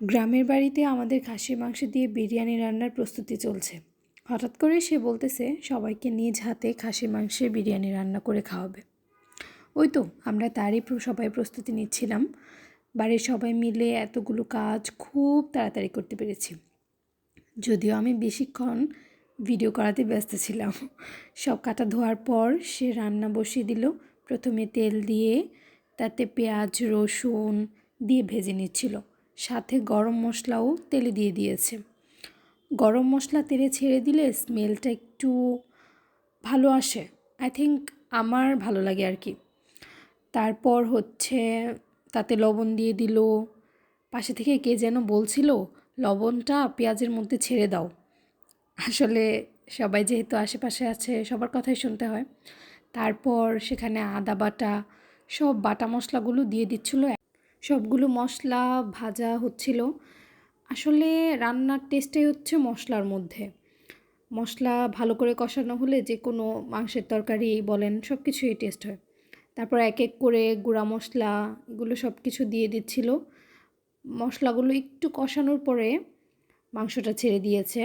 গ্রামের বাড়িতে আমাদের খাসির মাংস দিয়ে বিরিয়ানি রান্নার প্রস্তুতি চলছে। হঠাৎ করে সে বলতেছে সবাইকে নিজ হাতে খাসির মাংসের বিরিয়ানি রান্না করে খাওয়াবে। ওই তো আমরা তারই সবাই প্রস্তুতি নিচ্ছিলাম। বাড়ির সবাই মিলে এতগুলো কাজ খুব তাড়াতাড়ি করতে পেরেছি। যদিও আমি বেশিক্ষণ ভিডিও করাতে ব্যস্ত ছিলাম। সব কাটা ধোয়ার পর সে রান্না বসিয়ে দিল। প্রথমে তেল দিয়ে তাতে পেঁয়াজ রসুন দিয়ে ভেজে নিচ্ছিল, সাথে গরম মশলাও তেলে দিয়ে দিয়েছে। গরম মশলা তেলে ছেড়ে দিলে স্মেলটা একটু ভালো আসে, আই থিঙ্ক আমার ভালো লাগে আর কি। তারপর হচ্ছে তাতে লবণ দিয়ে দিল। পাশে থেকে কে যেন বলছিল লবণটা পেঁয়াজের মধ্যে ছেড়ে দাও। আসলে সবাই যেহেতু আশেপাশে আছে সবার কথাই শুনতে হয়। তারপর সেখানে আদা বাটা সব বাটা মশলাগুলো দিয়ে দিচ্ছিল। সবগুলো মশলা ভাজা হচ্ছিল। আসলে রান্নার টেস্টটাই হচ্ছে মশলার মধ্যে। মশলা ভালো করে কষানো হলে যে কোনো মাংসের তরকারি বলেন সব কিছুই টেস্ট হয়। তারপর এক এক করে গুঁড়া মশলা এগুলো সব কিছু দিয়ে দিচ্ছিল। মশলাগুলো একটু কষানোর পরে মাংসটা ছেড়ে দিয়েছে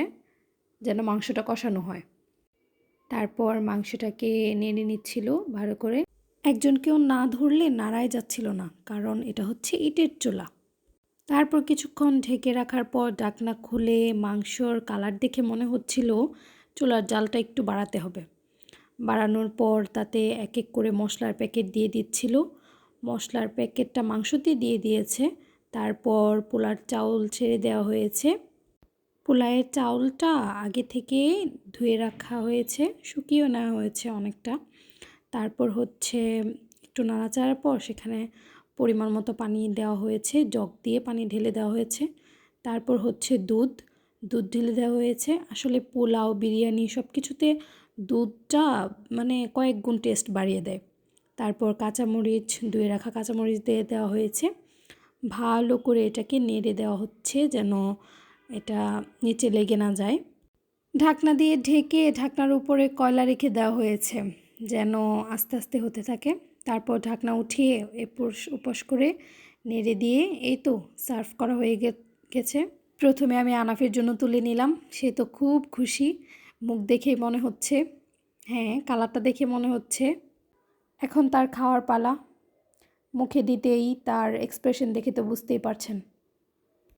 যেন মাংসটা কষানো হয়। তারপর মাংসটাকে নেড়ে নিচ্ছিল ভালো করে। একজনকেও না ধরলে নাড়াই যাচ্ছিল না, কারণ এটা হচ্ছে ইটের চুলা। তারপর কিছুক্ষণ ঢেকে রাখার পর ঢাকনা খুলে মাংসর কালার দেখে মনে হচ্ছিল চুলার জালটা একটু বাড়াতে হবে। বাড়ানোর পর তাতে এক এক করে মশলার প্যাকেট দিয়ে দিচ্ছিল। মশলার প্যাকেটটা মাংসতে দিয়ে দিয়েছে। তারপর পোলার চাউল ছেড়ে দেওয়া হয়েছে। পোলাওয়ের চাউলটা আগে থেকে ধুয়ে রাখা হয়েছে, শুকিয়েও নেওয়া হয়েছে অনেকটা। তারপর হচ্ছে একটু নাড়াচাড়ার পর সেখানে পরিমাণ মতো পানি দেওয়া হয়েছে, জগ দিয়ে পানি ঢেলে দেওয়া হয়েছে। তারপর হচ্ছে দুধ ঢেলে দেওয়া হয়েছে। আসলে পোলাও বিরিয়ানি সব কিছুতে দুধটা মানে কয়েক গুণ টেস্ট বাড়িয়ে দেয়। তারপর কাঁচামরিচ ধুয়ে রাখা কাঁচামরিচ দিয়ে দেওয়া হয়েছে। ভালো করে এটাকে নেড়ে দেওয়া হচ্ছে যেন এটা নিচে লেগে না যায়। ঢাকনা দিয়ে ঢেকে ঢাকনার উপরে কয়লা রেখে দেওয়া হয়েছে যেন আস্তে আস্তে হতে থাকে। তারপর ঢাকনা উঠিয়ে এপাশ ওপাশ করে নেড়ে দিয়ে এই তো সার্ভ করা হয়ে গেছে। প্রথমে আমি আনাফের জন্য তুলে নিলাম। সে তো খুব খুশি, মুখ দেখেই মনে হচ্ছে, হ্যাঁ কালারটা দেখে মনে হচ্ছে এখন তার খাওয়ার পালা। মুখে দিতেই তার এক্সপ্রেশন দেখে তো বুঝতেই পারছেন।